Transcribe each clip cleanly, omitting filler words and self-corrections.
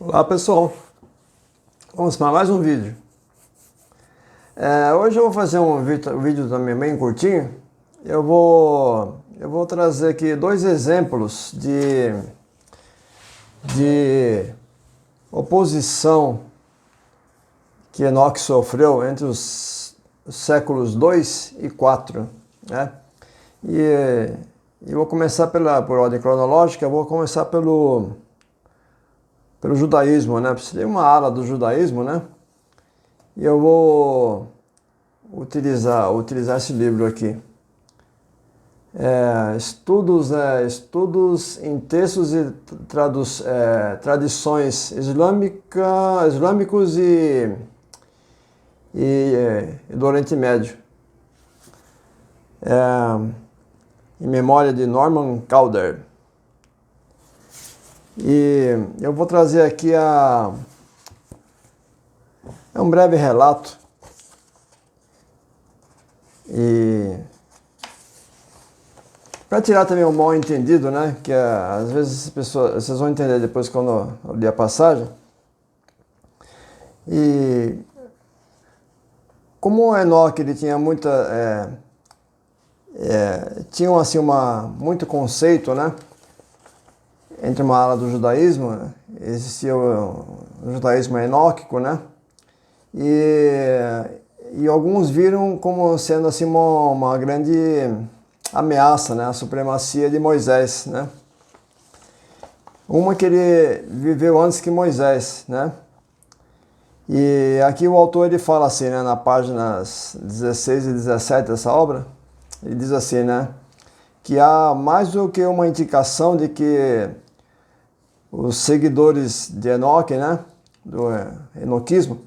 Olá pessoal, vamos para mais um vídeo. Hoje eu vou fazer um vídeo também bem curtinho. Eu vou trazer aqui dois exemplos de oposição que Enoque sofreu entre os séculos 2 e 4, né? E vou começar por ordem cronológica. Eu vou começar pelo judaísmo, né? Tem uma ala do judaísmo, né? E eu vou utilizar esse livro aqui. Estudos em textos e tradições islâmicos e do Oriente Médio. Em memória de Norman Calder. E eu vou trazer aqui um breve relato e para tirar também o mal entendido, né? Que às vezes as pessoas, vocês vão entender depois quando eu ler a passagem. E como o Enoque ele tinha tinha assim muito conceito, né? Entre uma ala do judaísmo, né? Existia o judaísmo enóquico, né? E alguns viram como sendo assim uma grande ameaça, né? A supremacia de Moisés, né? Uma que ele viveu antes que Moisés, né? E aqui o autor ele fala assim, né? Na páginas 16 e 17 dessa obra, ele diz assim, né? Que há mais do que uma indicação de que os seguidores de Enoque, né, do enoquismo,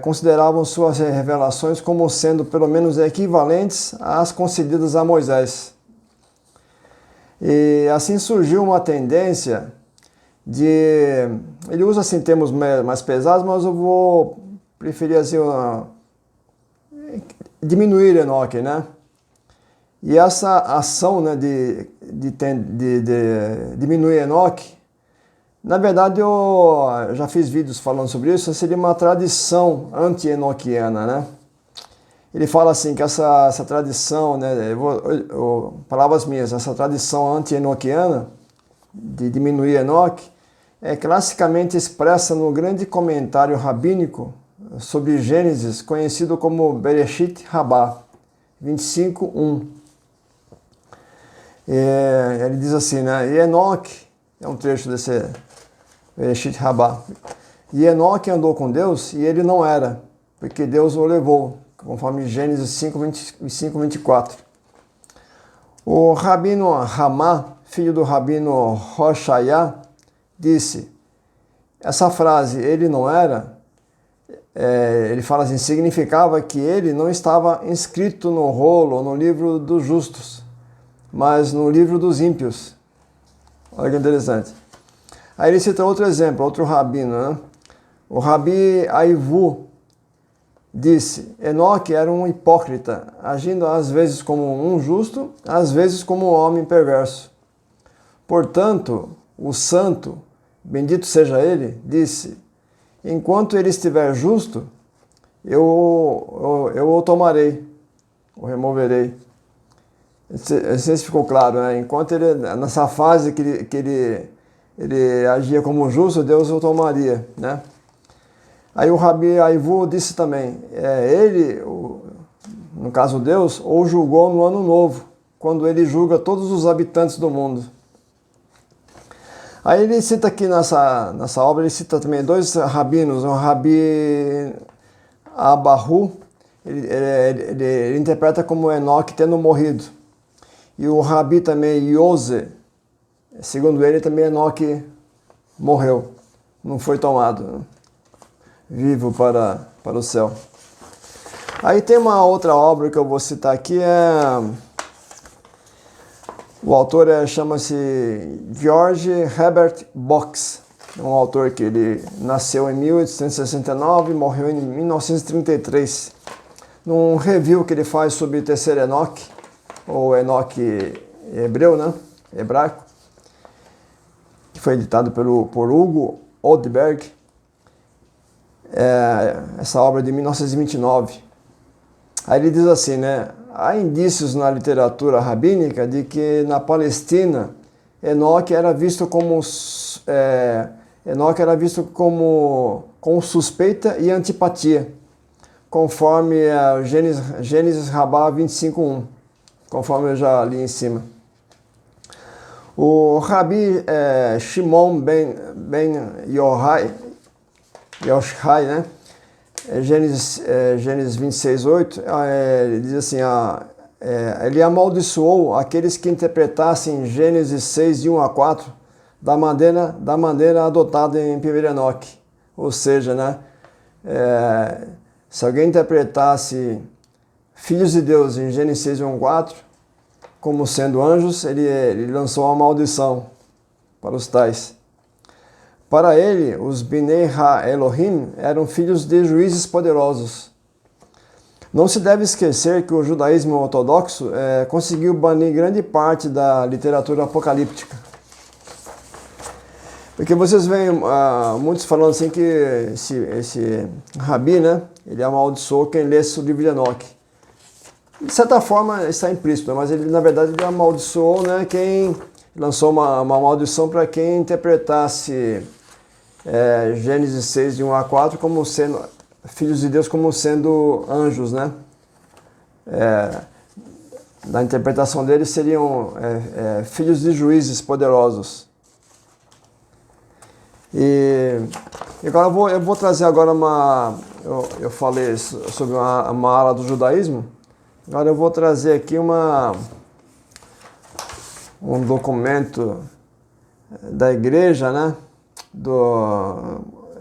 consideravam suas revelações como sendo pelo menos equivalentes às concedidas a Moisés. E assim surgiu uma tendência ele usa assim termos mais pesados, mas eu vou preferir assim, diminuir Enoque, né? E essa ação, né, de diminuir Enoque, na verdade eu já fiz vídeos falando sobre isso, seria uma tradição anti-enoquiana, né? Ele fala assim que essa tradição, né, palavras minhas, essa tradição anti-enoquiana de diminuir Enoque é classicamente expressa no grande comentário rabínico sobre Gênesis, conhecido como Bereshit Rabbah 25:1. Ele diz assim, né? E Enoque, é um trecho desse Bereshit Rabbah. E Enoque andou com Deus e ele não era, porque Deus o levou, conforme Gênesis 5:24. O rabino Ramá, filho do rabino Roshaya, disse, essa frase, ele não era, ele fala assim, significava que ele não estava inscrito no rolo, no livro dos justos, mas no livro dos ímpios. Olha que interessante. Aí ele cita outro exemplo, outro rabino, né? O Rabi Aivu disse, Enoque era um hipócrita, agindo às vezes como um justo, às vezes como um homem perverso. Portanto, o santo, bendito seja ele, disse, enquanto ele estiver justo, eu o tomarei, o removerei. Não sei se ficou claro, né? Enquanto ele, nessa fase que ele agia como justo, Deus o tomaria, né? Aí o Rabi Aivu disse também, no caso Deus, o julgou no ano novo, quando ele julga todos os habitantes do mundo. Aí ele cita aqui nessa obra, ele cita também dois rabinos, o Rabi Abahu, ele interpreta como Enoque tendo morrido. E o Rabi também, Yose, segundo ele, também Enoque morreu, não foi tomado, né? Vivo para o céu. Aí tem uma outra obra que eu vou citar aqui, o autor chama-se George Herbert Box, um autor que ele nasceu em 1869 e morreu em 1933. Num review que ele faz sobre o terceiro Enoque, ou Enoque hebreu, né? Hebraico, foi editado por Hugo Oldberg, essa obra de 1929. Aí ele diz assim, né? Há indícios na literatura rabínica de que na Palestina Enoque era visto com suspeita e antipatia, conforme a Gênesis Rabá 25:1, conforme eu já li em cima. O Rabi Shimon ben Yochai, né? Gênesis 26:8, ele diz assim, ele amaldiçoou aqueles que interpretassem Gênesis 6, de 1 a 4, da maneira adotada em 1 Enoque. Ou seja, né, se alguém interpretasse filhos de Deus em Gênesis 6, 1 a 4, como sendo anjos, ele lançou uma maldição para os tais. Para ele, os Bnei Ha-Elohim eram filhos de juízes poderosos. Não se deve esquecer que o judaísmo ortodoxo conseguiu banir grande parte da literatura apocalíptica. Porque vocês veem muitos falando assim que esse Rabi, né, ele amaldiçoou quem lesse o livro de Enoque. De certa forma está implícito, mas ele, na verdade, ele amaldiçoou, né, quem lançou uma maldição para quem interpretasse Gênesis 6, de 1 a 4, como sendo filhos de Deus, como sendo anjos, né? Na interpretação deles seriam filhos de juízes poderosos. E agora eu vou trazer agora eu falei sobre uma ala do judaísmo. Agora eu vou trazer aqui um documento da igreja, né?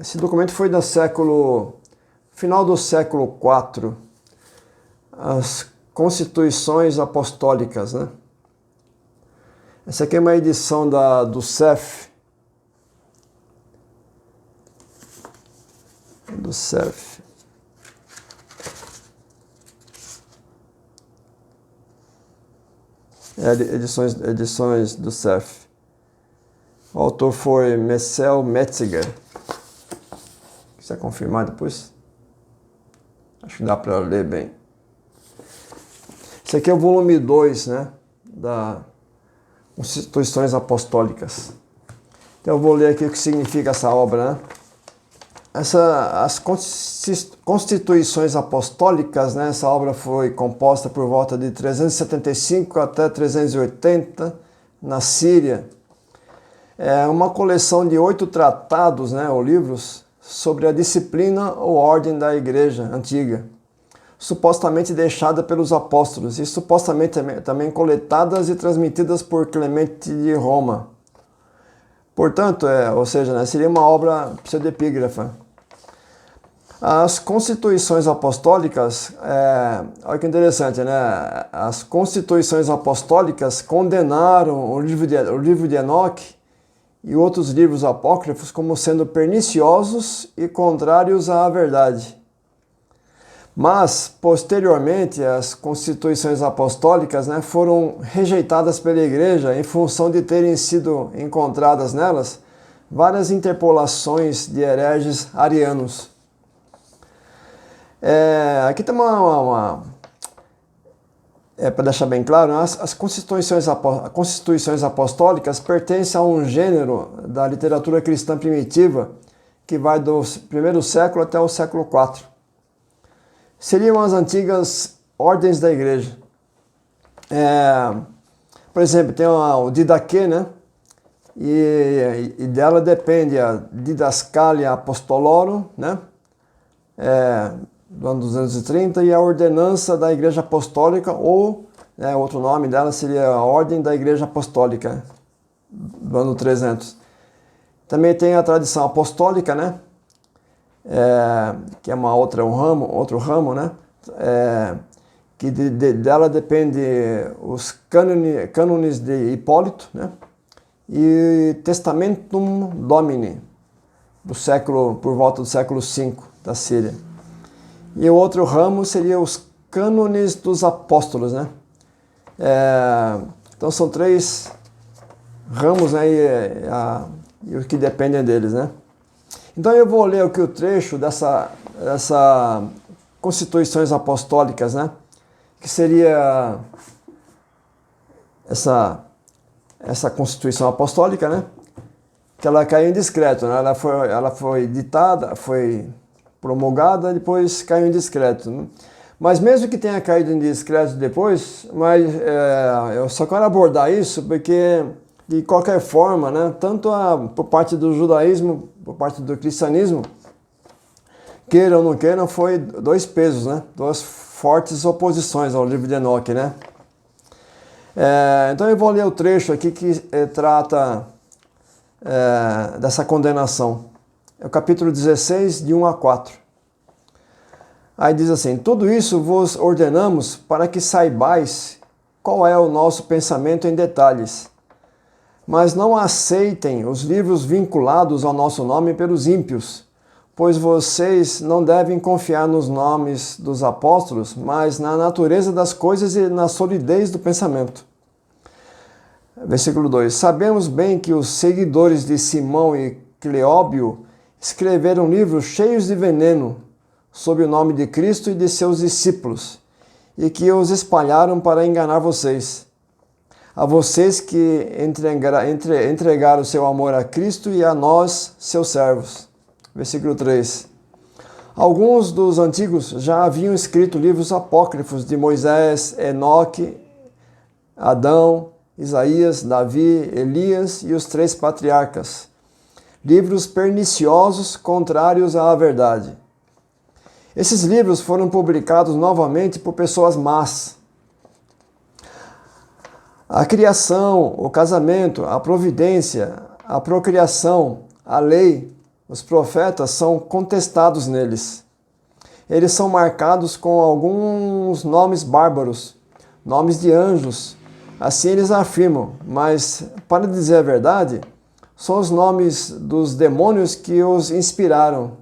Esse documento foi do final do século IV, as Constituições Apostólicas, né? Essa aqui é uma edição do CEF, edições do CEF. O autor foi Marcel Metziger. Isso é confirmado depois? Acho que dá para ler bem. Esse aqui é o volume 2, né, da Constituições Apostólicas. Então eu vou ler aqui o que significa essa obra, né? As Constituições Apostólicas, né, essa obra foi composta por volta de 375 até 380 na Síria. É uma coleção de 8 tratados, né, ou livros, sobre a disciplina ou ordem da igreja antiga, supostamente deixada pelos apóstolos e supostamente também coletadas e transmitidas por Clemente de Roma. Portanto, ou seja, né, seria uma obra pseudepígrafa. As Constituições Apostólicas, olha que interessante, né? As Constituições Apostólicas condenaram o livro de Enoque e outros livros apócrifos como sendo perniciosos e contrários à verdade. Mas, posteriormente, as Constituições Apostólicas, né, foram rejeitadas pela Igreja em função de terem sido encontradas nelas várias interpolações de hereges arianos. Aqui tem para deixar bem claro, né, as Constituições Apostólicas pertencem a um gênero da literatura cristã primitiva que vai do primeiro século até o século IV. Seriam as antigas ordens da igreja. Por exemplo, tem o Didaquê, né? E dela depende a Didascalia Apostolorum, né? Do ano 230, e a Ordenança da Igreja Apostólica, ou outro nome dela seria a Ordem da Igreja Apostólica, do ano 300. Também tem a tradição apostólica, né? Que é outro ramo, né? Que dela depende os cânones de Hipólito, né? E Testamentum Domini, por volta do século V da Síria. E o outro ramo seria os cânones dos apóstolos, né? Então são 3 ramos, né? e os que dependem deles, né? Então eu vou ler aqui o trecho dessa constituições apostólicas, né? Que seria essa constituição apostólica, né? Que ela caiu em decreto, né? Ela foi ditada, foi promulgada, depois caiu em decreto, né? Mas mesmo que tenha caído em decreto depois, eu só quero abordar isso porque, de qualquer forma, né? Tanto por parte do judaísmo, por parte do cristianismo, queiram ou não queiram, foi dois pesos, né? Duas fortes oposições ao livro de Enoque, né? Então eu vou ler o trecho aqui que trata dessa condenação. É o capítulo 16, de 1 a 4. Aí diz assim: tudo isso vos ordenamos para que saibais qual é o nosso pensamento em detalhes. Mas não aceitem os livros vinculados ao nosso nome pelos ímpios, pois vocês não devem confiar nos nomes dos apóstolos, mas na natureza das coisas e na solidez do pensamento. Versículo 2. Sabemos bem que os seguidores de Simão e Cleóbio escreveram livros cheios de veneno sob o nome de Cristo e de seus discípulos, e que os espalharam para enganar vocês. A vocês que entregaram seu amor a Cristo e a nós, seus servos. Versículo 3. Alguns dos antigos já haviam escrito livros apócrifos de Moisés, Enoque, Adão, Isaías, Davi, Elias e os 3 patriarcas. Livros perniciosos, contrários à verdade. Esses livros foram publicados novamente por pessoas más. A criação, o casamento, a providência, a procriação, a lei, os profetas são contestados neles. Eles são marcados com alguns nomes bárbaros, nomes de anjos. Assim eles afirmam, mas, para dizer a verdade, são os nomes dos demônios que os inspiraram.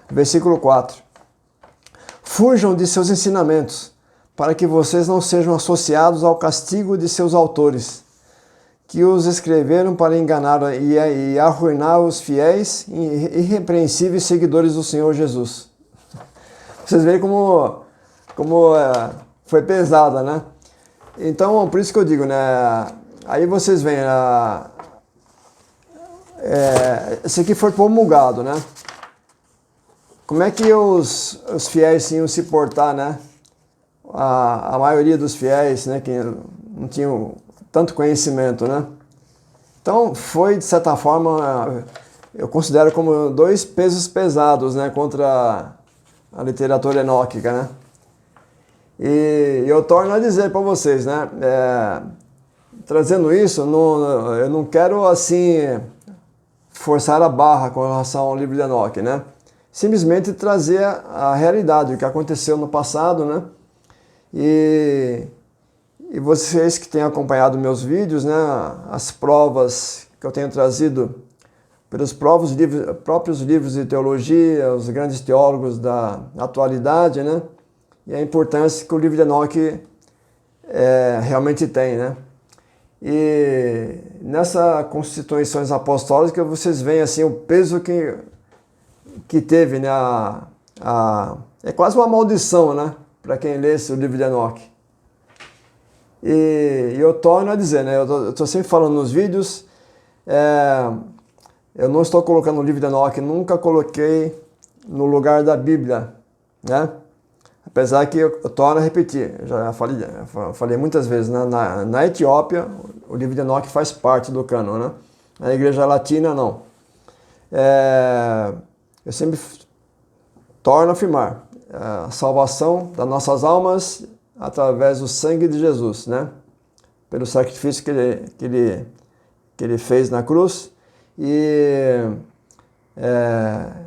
Versículo 4. Fujam de seus ensinamentos, para que vocês não sejam associados ao castigo de seus autores, que os escreveram para enganar e arruinar os fiéis e irrepreensíveis seguidores do Senhor Jesus. Vocês veem como foi pesada, né? Então, por isso que eu digo, né? Aí vocês veem, esse aqui foi promulgado, né? Como é que os fiéis iam se portar, né? A maioria dos fiéis, né, que não tinham tanto conhecimento, né? Então, foi, de certa forma, eu considero como 2 pesos pesados, né, contra a literatura enóquica, né? E eu torno a dizer para vocês, né, trazendo isso, eu não quero, assim, forçar a barra com relação ao livro de Enoque, né? Simplesmente trazer a realidade, o que aconteceu no passado, né? E vocês que têm acompanhado meus vídeos, né? As provas que eu tenho trazido pelos próprios livros de teologia, os grandes teólogos da atualidade, né? E a importância que o livro de Enoque realmente tem, né? E nessas constituições apostólicas vocês veem assim o peso que teve, né? É quase uma maldição, né? Para quem lê o livro de Enoque. E eu torno a dizer, né? Eu estou sempre falando nos vídeos, eu não estou colocando o livro de Enoque, nunca coloquei no lugar da Bíblia, né? Apesar que eu torno a repetir, eu já falei muitas vezes, né? Na Etiópia, o livro de Enoque faz parte do cânon, né? Na Igreja Latina, não. Eu sempre torno a afirmar a salvação das nossas almas através do sangue de Jesus, né? Pelo sacrifício que ele fez na cruz. E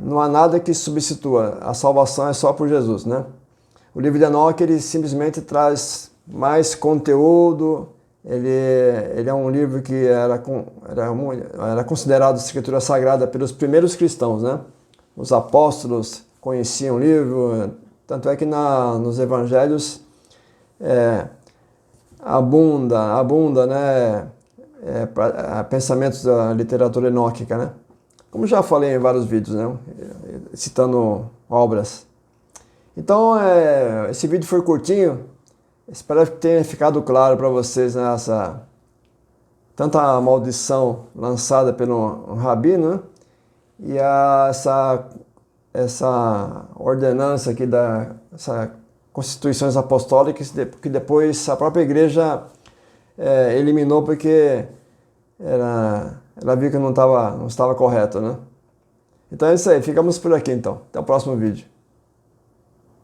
não há nada que substitua. A salvação é só por Jesus, né? O livro de Enoque, ele simplesmente traz mais conteúdo. Ele é um livro que era considerado escritura sagrada pelos primeiros cristãos, né? Os apóstolos conheciam o livro, tanto é que nos evangelhos abunda, né? pensamentos da literatura enóquica, né? Como já falei em vários vídeos, né? Citando obras. Então, esse vídeo foi curtinho. Espero que tenha ficado claro para vocês, né, tanta maldição lançada pelo rabino, né? E essa ordenança aqui essa constituições apostólicas que depois a própria igreja eliminou porque ela viu que não estava correto, né? Então é isso aí, ficamos por aqui então. Até o próximo vídeo.